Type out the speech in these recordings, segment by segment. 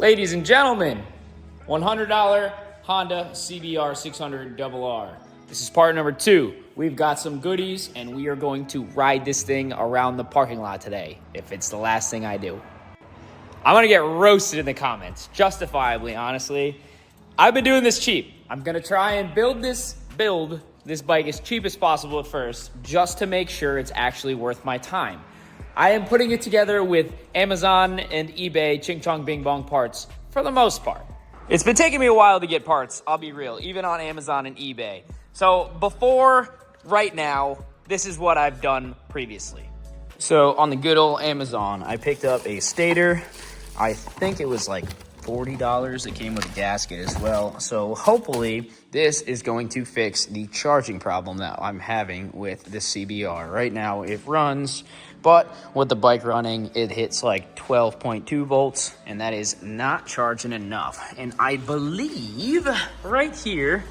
Ladies and gentlemen, $100 Honda CBR600RR. This is part number 2. We've got some goodies, and we are going to ride this thing around the parking lot today, if it's the last thing I do. I'm gonna get roasted in the comments, justifiably, honestly. I've been doing this cheap. I'm gonna try and build this bike as cheap as possible at first, just to make sure it's actually worth my time. I am putting it together with Amazon and eBay ching chong bing bong parts for the most part. It's been taking me a while to get parts, I'll be real, even on Amazon and eBay. So before right now, this is what I've done previously. So on the good old Amazon, I picked up a Stator. I think it was like $40. It came with a gasket as well. So hopefully this is going to fix the charging problem that I'm having with the CBR. Right now it runs, but with the bike running, it hits like 12.2 volts, and that is not charging enough. And I believe right here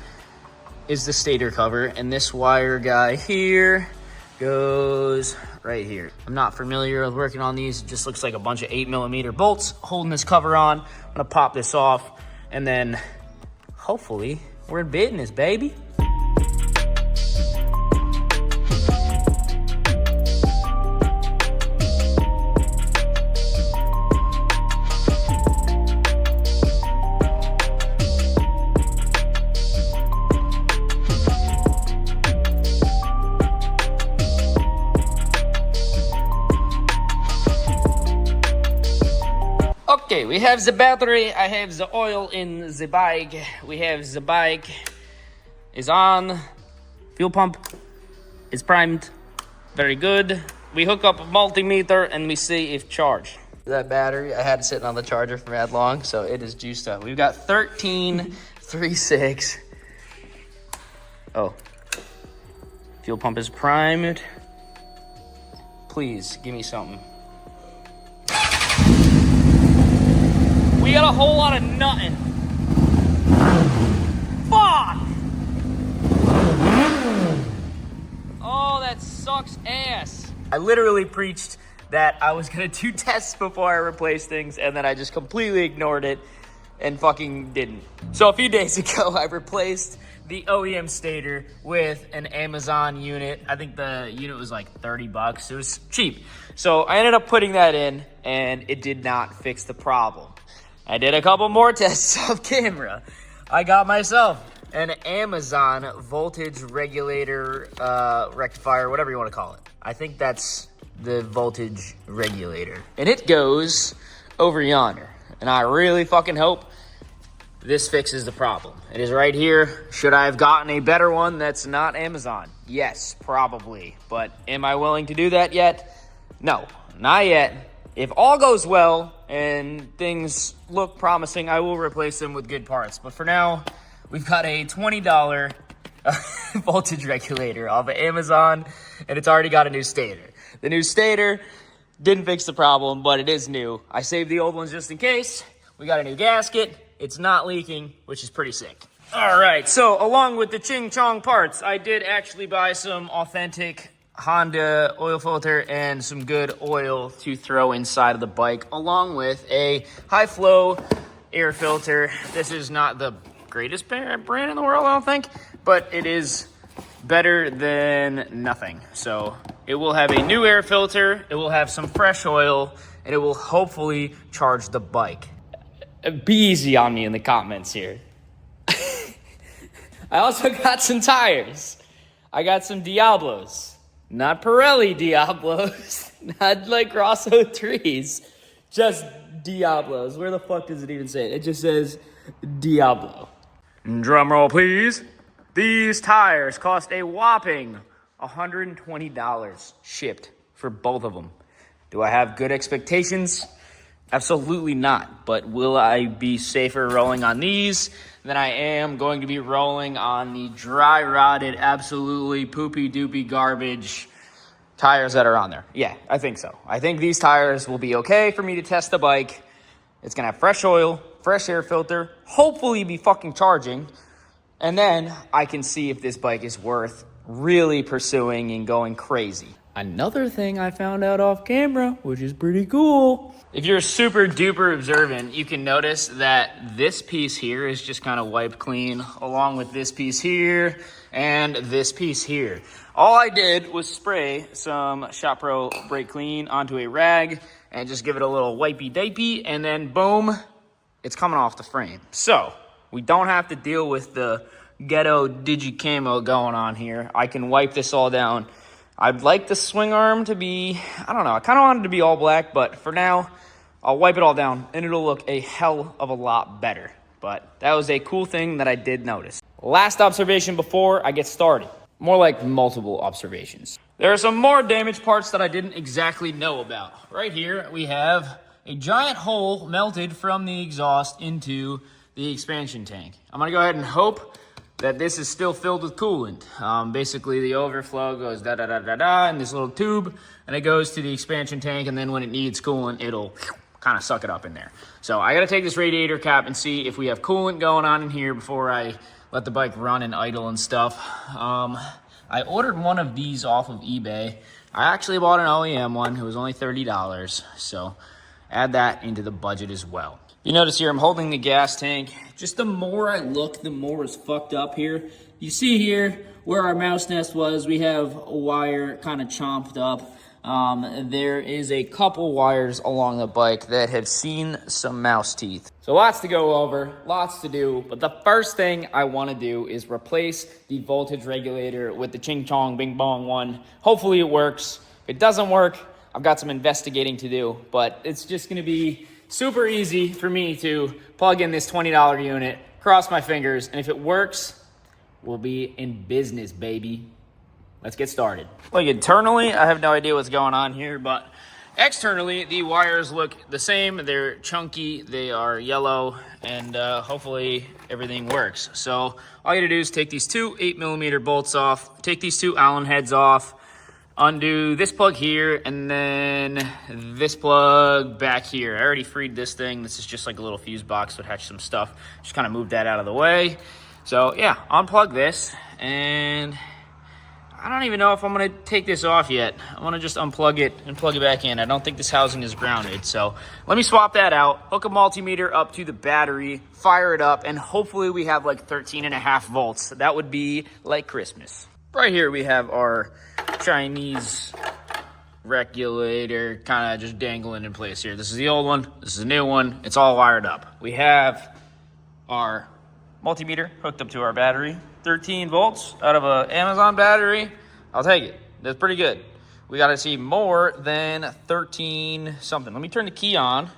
is the Stator cover, and this wire guy here goes right here. I'm not familiar with working on these. It just looks like a bunch of 8mm bolts holding this cover on. I'm gonna pop this off, and then hopefully we're in business, baby. Okay, we have the battery, I have the oil in the bike, we have the bike is on, fuel pump is primed, very good. We hook up a multimeter and we see if charged. That battery, I had it sitting on the charger for that long, so it is juiced up. We've got 13.36. Oh, fuel pump is primed. Please, give me something. We got a whole lot of nothing. Fuck! Oh, that sucks ass. I literally preached that I was gonna do tests before I replaced things, and then I just completely ignored it and fucking didn't. So a few days ago, I replaced the OEM Stator with an Amazon unit. I think the unit was like 30 bucks. It was cheap. So I ended up putting that in, and it did not fix the problem. I did a couple more tests off camera. I got myself an Amazon voltage regulator, rectifier, whatever you want to call it. I think that's the voltage regulator. And it goes over yonder. And I really fucking hope this fixes the problem. It is right here. Should I have gotten a better one that's not Amazon? Yes, probably. But am I willing to do that yet? No, not yet. If all goes well and things look promising, I will replace them with good parts. But for now, we've got a $20 voltage regulator off of Amazon, and it's already got a new Stator. The new Stator didn't fix the problem, but it is new. I saved the old ones just in case. We got a new gasket. It's not leaking, which is pretty sick. All right, so along with the ching chong parts, I did actually buy some authentic Honda oil filter and some good oil to throw inside of the bike, along with a high flow air filter. This is not the greatest brand in the world, I don't think, but it is better than nothing. So it will have a new air filter, it will have some fresh oil, and it will hopefully charge the bike. Be easy on me in the comments here. I also got some tires. I got some Diablos. Not Pirelli Diablos, not like Rosso 3s, just Diablos. Where the fuck does it even say it? It just says Diablo. Drum roll, please. These tires cost a whopping $120 shipped for both of them. Do I have good expectations? Absolutely not. But will I be safer rolling on these than I am going to be rolling on the dry rotted, absolutely poopy doopy garbage tires that are on there? Yeah, I think so. I think these tires will be okay for me to test the bike. It's gonna have fresh oil, fresh air filter, hopefully be fucking charging, and then I can see if this bike is worth really pursuing and going crazy. another thing I found out off camera, which is pretty cool. If you're super duper observant, you can notice that this piece here is just kind of wiped clean, along with this piece here and this piece here. All I did was spray some Shop Pro Brake Clean onto a rag and just give it a little wipey-dipey, and then boom, it's coming off the frame. So we don't have to deal with the ghetto digi-camo going on here. I can wipe this all down. I'd like the swing arm to be, I don't know, I kind of want it to be all black, but for now, I'll wipe it all down and it'll look a hell of a lot better. But that was a cool thing that I did notice. Last observation before I get started. More like multiple observations. There are some more damaged parts that I didn't exactly know about. Right here, we have a giant hole melted from the exhaust into the expansion tank. I'm gonna go ahead and hope that this is still filled with coolant. Basically, the overflow goes da-da-da-da-da in this little tube, and it goes to the expansion tank, and then when it needs coolant, it'll kind of suck it up in there. So I gotta take this radiator cap and see if we have coolant going on in here before I let the bike run and idle and stuff. I ordered one of these off of eBay. I actually bought an OEM one. It was only $30, so add that into the budget as well. You notice here I'm holding the gas tank. Just the more I look, the more it's fucked up here. You see here where our mouse nest was, we have a wire kind of chomped up. There is a couple wires along the bike that have seen some mouse teeth. So lots to go over, lots to do, but the first thing I want to do is replace the voltage regulator with the Ching Chong Bing Bong one. Hopefully it works. If it doesn't work, I've got some investigating to do, but it's just going to be super easy for me to plug in this $20 unit, cross my fingers, and if it works, we'll be in business, baby. Let's get started. Like internally, I have no idea what's going on here, but externally, the wires look the same. They're chunky, they are yellow, and hopefully everything works. So all you gotta do is take these two 8mm bolts off, take these two Allen heads off, undo this plug here, and then this plug back here. I already freed this thing. This is just like a little fuse box that had some stuff. Just kind of moved that out of the way. So yeah, unplug this, and I don't even know if I'm gonna take this off yet. I'm gonna just unplug it and plug it back in. I don't think this housing is grounded. So let me swap that out, hook a multimeter up to the battery, fire it up, and hopefully we have like 13.5 volts. That would be like Christmas. Right here we have our Chinese regulator kind of just dangling in place here. This is the old one, this is the new one. It's all wired up. We have our multimeter hooked up to our battery. 13 volts out of an Amazon battery. I'll take it. That's pretty good. We got to see more than 13 something. Let me turn the key on.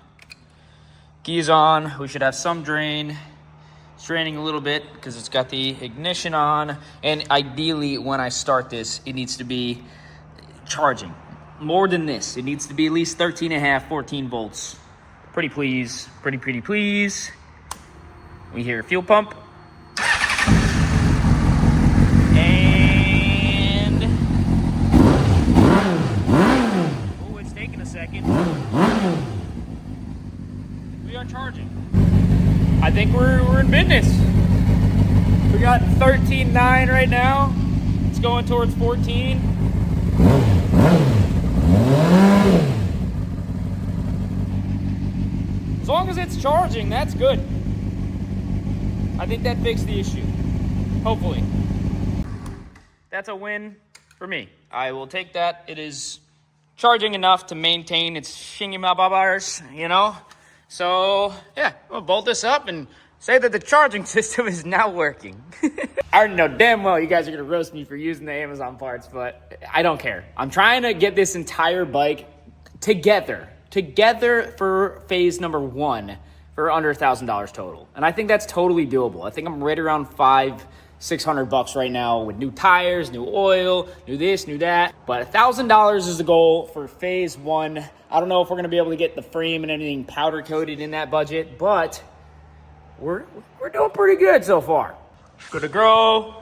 Key's on. We should have some drain. It's draining a little bit because it's got the ignition on. And ideally, when I start this, it needs to be charging. More than this. It needs to be at least 13.5, 14 volts. Pretty please. Pretty please. We hear a fuel pump. We are charging. I think we're in business. We got 13.9 right now. It's going towards 14. As long as it's charging, that's good. I think that fixed the issue. Hopefully. That's a win for me. I will take that. It is charging enough to maintain its shingy-ma-ba-bars, you know? So, yeah, we'll bolt this up and say that the charging system is now working. I already know damn well you guys are gonna roast me for using the Amazon parts, but I don't care. I'm trying to get this entire bike together for phase number 1 for under $1,000 total. And I think that's totally doable. I think I'm right around $500-600 right now with new tires, new oil, new this, new that. But $1,000 is the goal for phase 1. I don't know if we're gonna be able to get the frame and anything powder coated in that budget, but we're doing pretty good so far. Good to grow.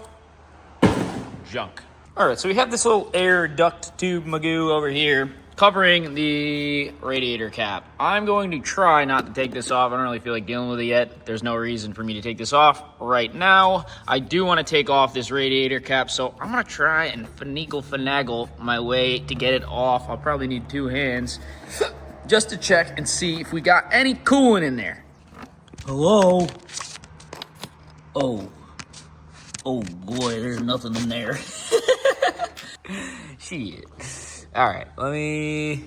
Junk. All right, so we have this little air duct tube magoo over here. covering the radiator cap. I'm going to try not to take this off. I don't really feel like dealing with it yet. There's no reason for me to take this off right now. I do want to take off this radiator cap, so I'm going to try and finagle my way to get it off. I'll probably need 2 hands just to check and see if we got any coolant in there. Hello? Oh boy, there's nothing in there. Shit. All right, let me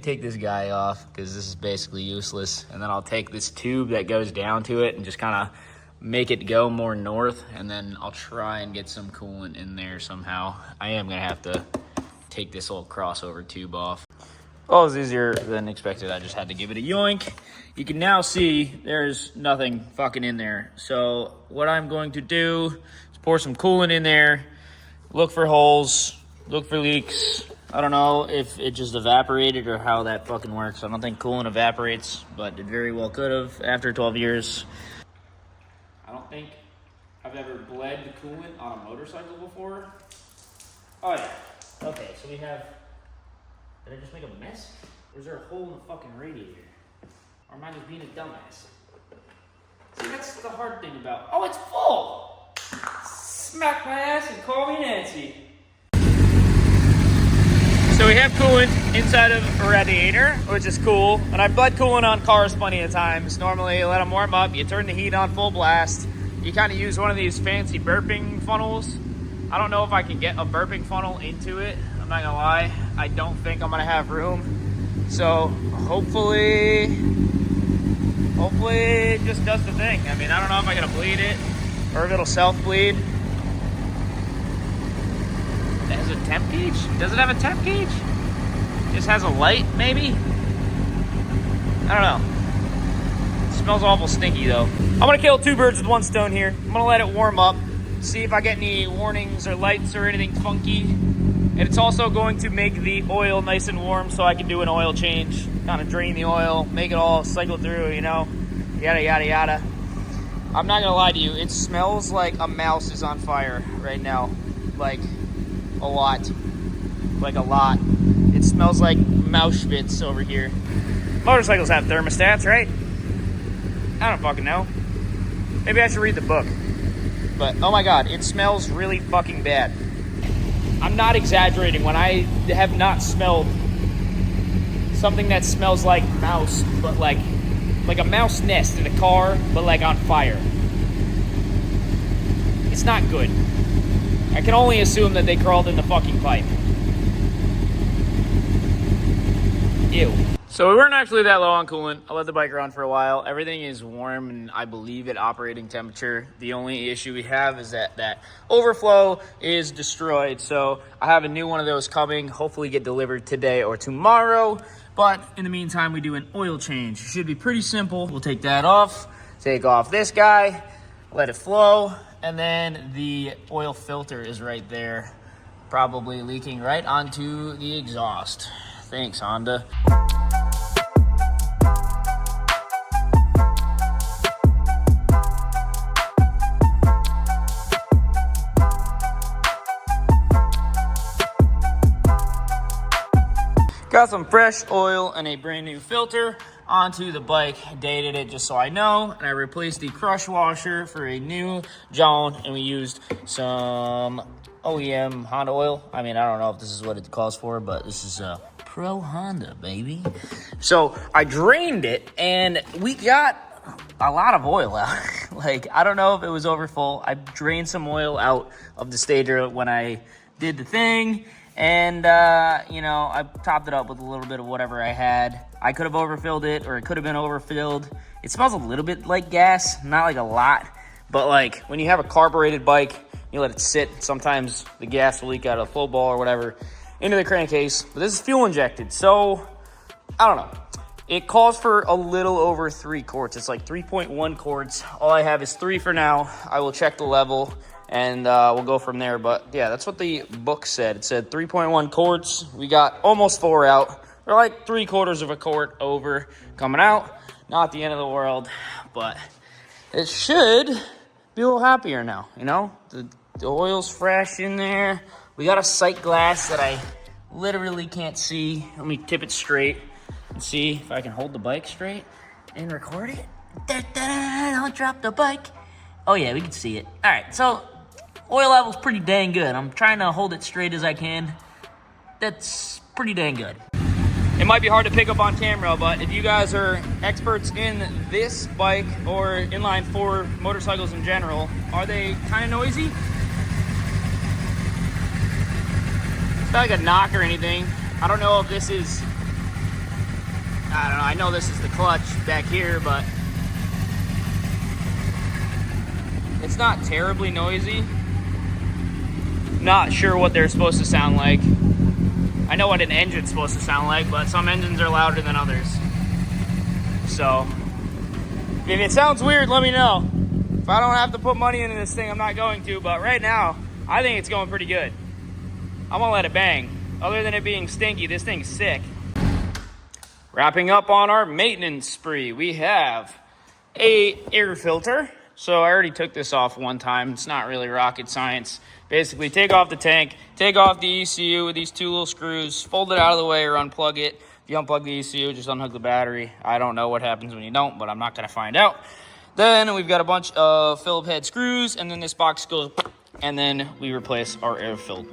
take this guy off because this is basically useless. And then I'll take this tube that goes down to it and just kind of make it go more north. And then I'll try and get some coolant in there somehow. I am gonna have to take this old crossover tube off. Well, it was easier than expected. I just had to give it a yoink. You can now see there's nothing fucking in there. So what I'm going to do is pour some coolant in there, look for holes, look for leaks. I don't know if it just evaporated or how that fucking works. I don't think coolant evaporates, but it very well could have after 12 years. I don't think I've ever bled the coolant on a motorcycle before. Oh yeah. Okay, so we have... Did I just make a mess? Or is there a hole in the fucking radiator? Or am I just being a dumbass? See, that's the hard thing about... Oh, it's full! Smack my ass and call me Nancy. So we have coolant inside of a radiator, which is cool. And I've bled coolant on cars plenty of times. Normally, you let them warm up, you turn the heat on full blast. You kind of use one of these fancy burping funnels. I don't know if I can get a burping funnel into it. I'm not gonna lie. I don't think I'm gonna have room. So hopefully it just does the thing. I mean, I don't know if I'm gonna bleed it or if it'll self-bleed. It has a temp gauge? Does it have a temp gauge? It just has a light, maybe? I don't know. It smells awful stinky, though. I'm gonna kill 2 birds with 1 stone here. I'm gonna let it warm up, see if I get any warnings or lights or anything funky. And it's also going to make the oil nice and warm so I can do an oil change, kind of drain the oil, make it all cycle through, you know, yada, yada, yada. I'm not gonna lie to you, it smells like a mouse is on fire right now. Like, a lot. Like a lot. It smells like mouse schwitz over here. Motorcycles have thermostats, right? I don't fucking know. Maybe I should read the book. But, oh my god, it smells really fucking bad. I'm not exaggerating when I have not smelled something that smells like mouse, but like a mouse nest in a car, but like on fire. It's not good. I can only assume that they crawled in the fucking pipe. Ew. So we weren't actually that low on coolant. I let the bike run for a while. Everything is warm and I believe at operating temperature. The only issue we have is that overflow is destroyed. So I have a new one of those coming, hopefully get delivered today or tomorrow. But in the meantime, we do an oil change. It should be pretty simple. We'll take that off, take off this guy, let it flow. And then the oil filter is right there, probably leaking right onto the exhaust. Thanks, Honda. Got some fresh oil and a brand new filter onto the bike. Dated it just so I know. And I replaced the crush washer for a new John. And we used some OEM Honda oil. I mean, I don't know if this is what it calls for, but this is Pro Honda, baby. So I drained it and we got a lot of oil out. Like, I don't know if it was overfull. I drained some oil out of the Stator when I did the thing. And, you know, I topped it up with a little bit of whatever I had. I could have overfilled it, or it could have been overfilled. It smells a little bit like gas, not like a lot. But, like, when you have a carbureted bike, you let it sit. Sometimes the gas will leak out of the flow ball or whatever into the crankcase. But this is fuel injected, so I don't know. It calls for a little over 3 quarts. It's like 3.1 quarts. All I have is 3 for now. I will check the level. And we'll go from there. But yeah, that's what the book said. It said 3.1 quarts. We got almost 4 out. We're like 3/4 of a quart over coming out. Not the end of the world, but it should be a little happier now, you know? The oil's fresh in there. We got a sight glass that I literally can't see. Let me tip it straight and see if I can hold the bike straight and record it. Don't drop the bike. Oh yeah, we can see it. All right, so oil level's pretty dang good. I'm trying to hold it straight as I can. That's pretty dang good. It might be hard to pick up on camera, but if you guys are experts in this bike or inline four motorcycles in general, are they kind of noisy? It's not like a knock or anything. I don't know if this is, I don't know, I know this is the clutch back here, but it's not terribly noisy. Not sure what they're supposed to sound like. I know what an engine's supposed to sound like, but some engines are louder than others. So, if it sounds weird, let me know. If I don't have to put money into this thing, I'm not going to, but right now, I think it's going pretty good. I'm gonna let it bang. Other than it being stinky, this thing's sick. Wrapping up on our maintenance spree, we have a air filter. So I already took this off one time. It's not really rocket science. Basically, take off the tank, take off the ECU with these two little screws, fold it out of the way or unplug it. If you unplug the ECU, just unhook the battery. I don't know what happens when you don't, but I'm not gonna find out. Then we've got a bunch of Phillips head screws, and then this box goes, and then we replace our air filter.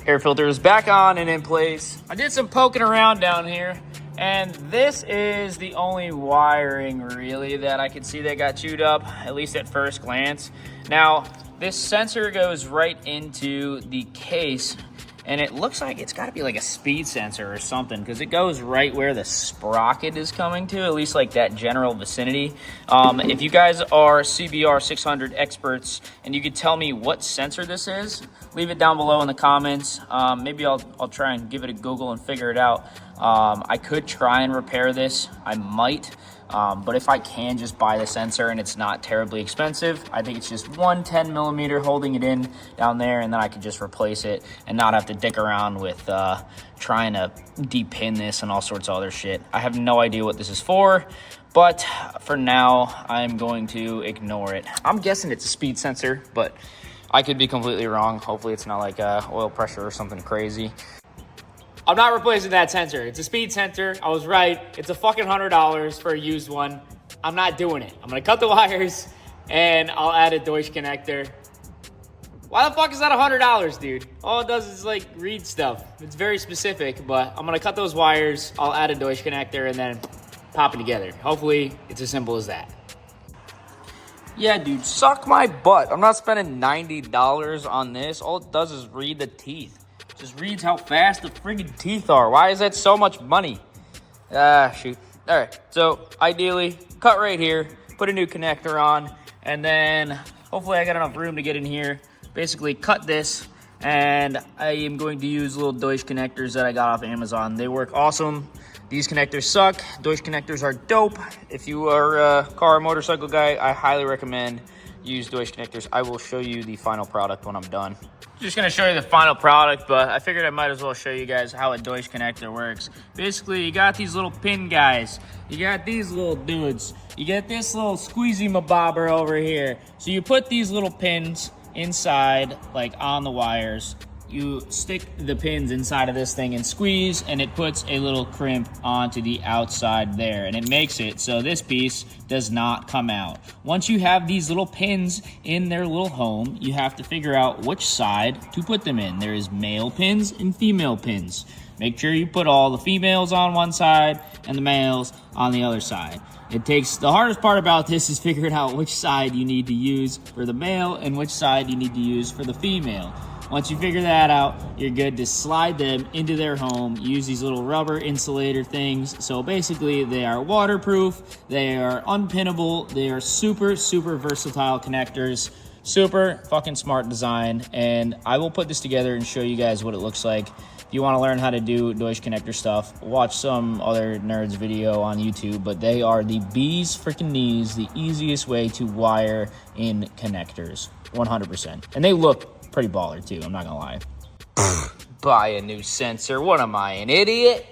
Air filter is back on and in place. I did some poking around down here, and this is the only wiring really that I can see that got chewed up, at least at first glance. Now, this sensor goes right into the case, and it looks like it's got to be like a speed sensor or something, because it goes right where the sprocket is coming to, at least like that general vicinity. If you guys are CBR600 experts and you could tell me what sensor this is, leave it down below in the comments. Maybe I'll try and give it a Google and figure it out. I could try and repair this. I might. But if I can just buy the sensor and it's not terribly expensive, I think it's just one 10mm holding it in down there, and then I could just replace it and not have to dick around with trying to depin this and all sorts of other shit. I have no idea what this is for, but for now, I'm going to ignore it. I'm guessing it's a speed sensor, but I could be completely wrong. Hopefully it's not like oil pressure or something crazy. I'm not replacing that sensor. It's a speed sensor. I was right. It's a fucking $100 for a used one. I'm not doing it. I'm gonna cut the wires and I'll add a Deutsch connector. Why the fuck is that $100, dude? All it does is like read stuff. It's very specific, but I'm gonna cut those wires. I'll add a Deutsch connector and then pop it together. Hopefully it's as simple as that. Yeah, dude, suck my butt. I'm not spending $90 on this. All it does is read the teeth. Just reads how fast the friggin' teeth are. Why is that so much money? Shoot. All right, so ideally, cut right here, put a new connector on, and then hopefully I got enough room to get in here. Basically cut this, and I am going to use little Deutsch connectors that I got off Amazon. They work awesome. These connectors suck. Deutsch connectors are dope. If you are a car or motorcycle guy, I highly recommend use Deutsch connectors. I will show you the final product when I'm done. Just gonna show you the final product, but I figured I might as well show you guys how a Deutsch connector works. Basically, you got these little pin guys. You got these little dudes. You get this little squeezy mabobber over here. So you put these little pins inside, like on the wires. You stick the pins inside of this thing and squeeze, and it puts a little crimp onto the outside there, and it makes it so this piece does not come out. Once you have these little pins in their little home, you have to figure out which side to put them in. There is male pins and female pins. Make sure you put all the females on one side and the males on the other side. The hardest part about this is figuring out which side you need to use for the male and which side you need to use for the female. Once you figure that out, you're good to slide them into their home. Use these little rubber insulator things. So basically, they are waterproof, they are unpinnable, they are super, super versatile connectors. Super fucking smart design, and I will put this together and show you guys what it looks like. If you want to learn how to do Deutsch connector stuff, watch some other nerds video on YouTube, but they are the bee's freaking knees, the easiest way to wire in connectors, 100%. And they look pretty baller too, I'm not gonna lie. Buy a new sensor, what am I, an idiot?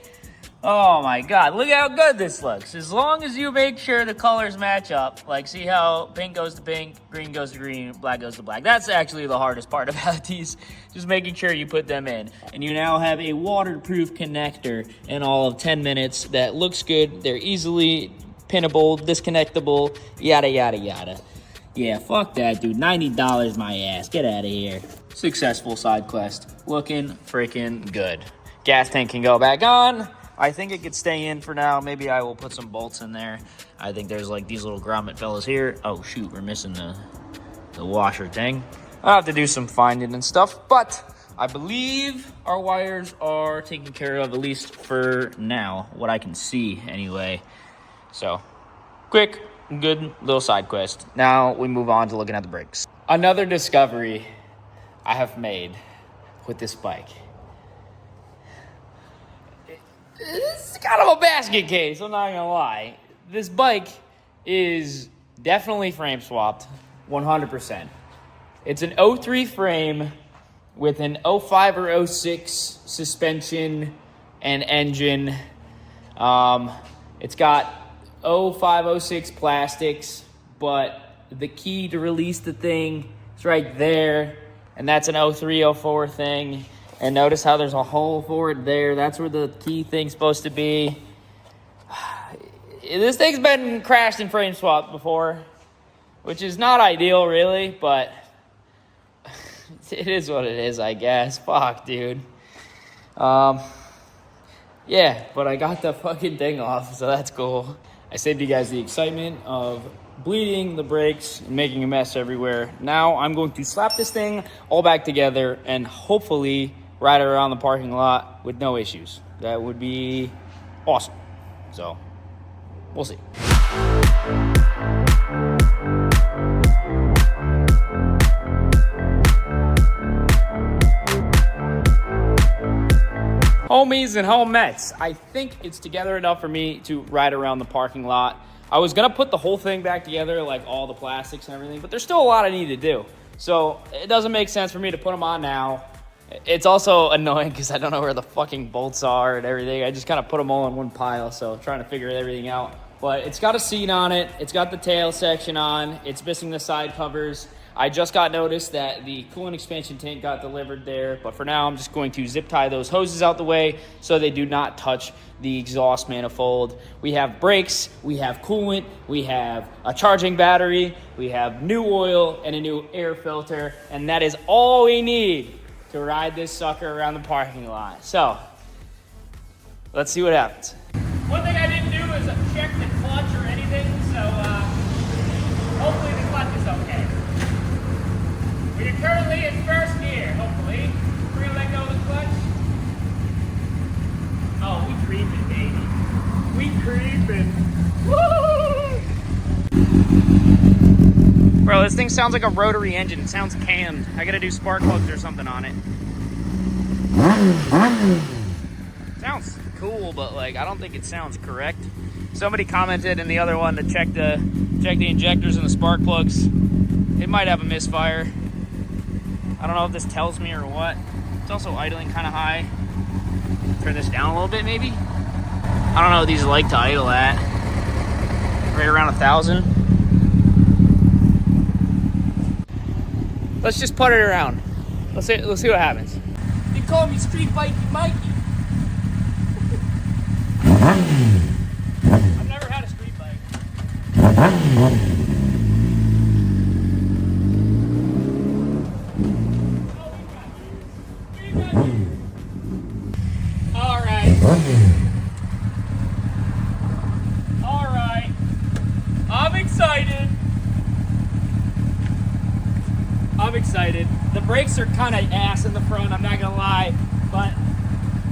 Oh my God, look how good this looks. As long as you make sure the colors match up, like see how pink goes to pink, green goes to green, black goes to black. That's actually the hardest part about these, just making sure you put them in. And you now have a waterproof connector in all of 10 minutes that looks good. They're easily pinnable, disconnectable, yada, yada, yada. Yeah, fuck that, dude. $90 my ass. Get out of here. Successful side quest. Looking freaking good. Gas tank can go back on. I think it could stay in for now. Maybe I will put some bolts in there. I think there's like these little grommet fellas here. Oh shoot, we're missing the washer thing. I'll have to do some finding and stuff, but I believe our wires are taken care of, at least for now, what I can see anyway. So, quick, good little side quest. Now we move on to looking at the brakes. Another discovery I have made with this bike. It's kind of a basket case, I'm not gonna lie. This bike is definitely frame swapped, 100%. It's an 03 frame with an 05 or 06 suspension and engine. It's got 05, 06 plastics, but the key to release the thing is right there, and that's an 03, 04 thing. And notice how there's a hole for it there. That's where the key thing's supposed to be. This thing's been crashed and frame swapped before, which is not ideal, really, but it is what it is, I guess. Fuck, dude. Yeah, but I got the fucking thing off, so that's cool. I saved you guys the excitement of bleeding the brakes and making a mess everywhere. Now I'm going to slap this thing all back together and hopefully ride it around the parking lot with no issues. That would be awesome. So, we'll see. Homies and homettes, I think it's together enough for me to ride around the parking lot. I was gonna put the whole thing back together, like all the plastics and everything, but there's still a lot I need to do. So it doesn't make sense for me to put them on now. It's also annoying because I don't know where the fucking bolts are and everything. I just kind of put them all in one pile, so trying to figure everything out. But it's got a seat on it. It's got the tail section on. It's missing the side covers. I just got notice that the coolant expansion tank got delivered there, but for now I'm just going to zip tie those hoses out the way so they do not touch the exhaust manifold. We have brakes, we have coolant, we have a charging battery, we have new oil and a new air filter, and that is all we need to ride this sucker around the parking lot. So, let's see what happens. One thing I didn't do is check the clutch or anything, so hopefully the clutch is okay. We are currently in first gear, hopefully. We're gonna let go of the clutch. Oh, we creeping, baby. We creeping. Woo! Bro, this thing sounds like a rotary engine. It sounds cammed. I gotta do spark plugs or something on it. Sounds cool, but like I don't think it sounds correct. Somebody commented in the other one to check the injectors and the spark plugs. It might have a misfire. I don't know if this tells me or what. It's also idling kind of high. Turn this down a little bit, maybe. I don't know what these like to idle at. Right around 1,000. Let's just put it around. Let's see what happens. They call me Street Bikey Mikey. I've never had a street bike. All right. I'm excited. The brakes are kind of ass in the front, I'm not gonna lie, but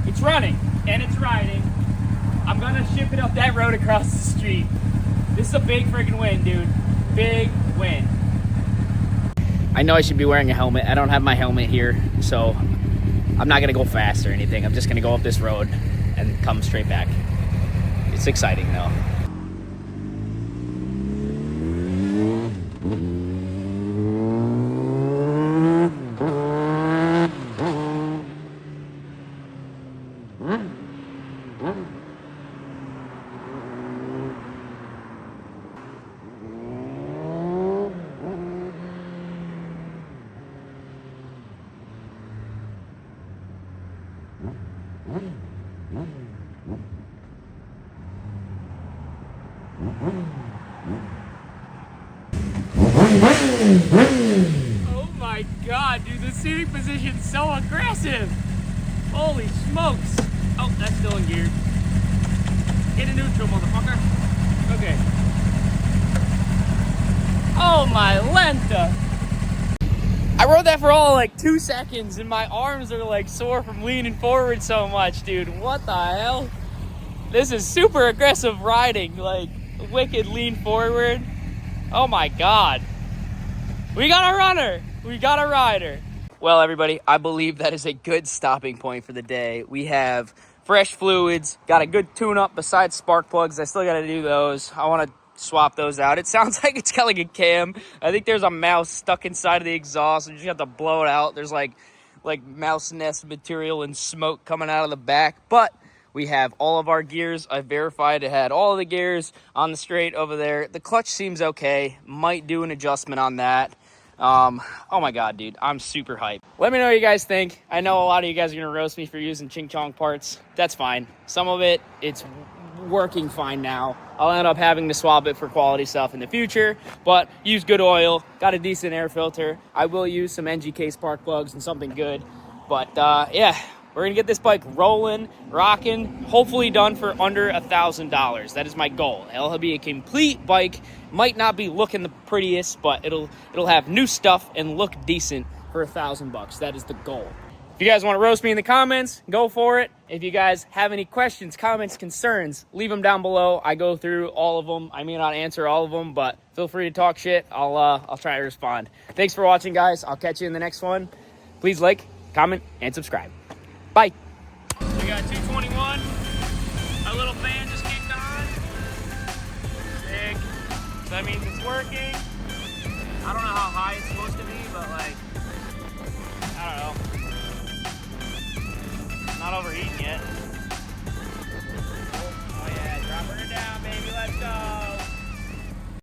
it's running and it's riding. I'm gonna ship it up that road across the street. This is a big freaking win, dude. Big win. I know I should be wearing a helmet. I don't have my helmet here, so I'm not gonna go fast or anything. I'm just gonna go up this road and come straight back. It's exciting though. Oh my god, dude, the seating position's so aggressive. Holy smokes. Oh, that's still in gear. Get in neutral, motherfucker. Okay. Oh my lenta. I rode that for all like 2 seconds and my arms are like sore from leaning forward so much, dude. What the hell? This is super aggressive riding, like wicked lean forward. Oh my god. We got a runner. We got a rider. Well, everybody, I believe that is a good stopping point for the day. We have fresh fluids, got a good tune-up besides spark plugs. I still got to do those. I want to swap those out. It sounds like it's got like a cam. I think there's a mouse stuck inside of the exhaust. You just have to blow it out. There's like mouse nest material and smoke coming out of the back. But we have all of our gears. I verified it had all of the gears on the straight over there. The clutch seems okay. Might do an adjustment on that. Oh my god, dude, I'm super hyped. Let me know what you guys think. I know a lot of you guys are gonna roast me for using ching chong parts. That's fine. Some of it, it's working fine now. I'll end up having to swap it for quality stuff in the future, but use good oil, got a decent air filter. I will use some NGK spark plugs and something good, but yeah, we're gonna get this bike rolling, rocking, hopefully done for under $1,000. That is my goal. It'll be a complete bike. Might not be looking the prettiest, but it'll have new stuff and look decent for $1,000. That is the goal. If you guys want to roast me in the comments, go for it. If you guys have any questions, comments, concerns, leave them down below. I go through all of them. I may not answer all of them, but feel free to talk shit. I'll try to respond. Thanks for watching, guys. I'll catch you in the next one. Please like, comment, and subscribe. Bye. We got 221. Our little fan just kicked on. Big. So that means it's working. I don't know how high it's supposed to be, but like, I don't know. Not overheating yet.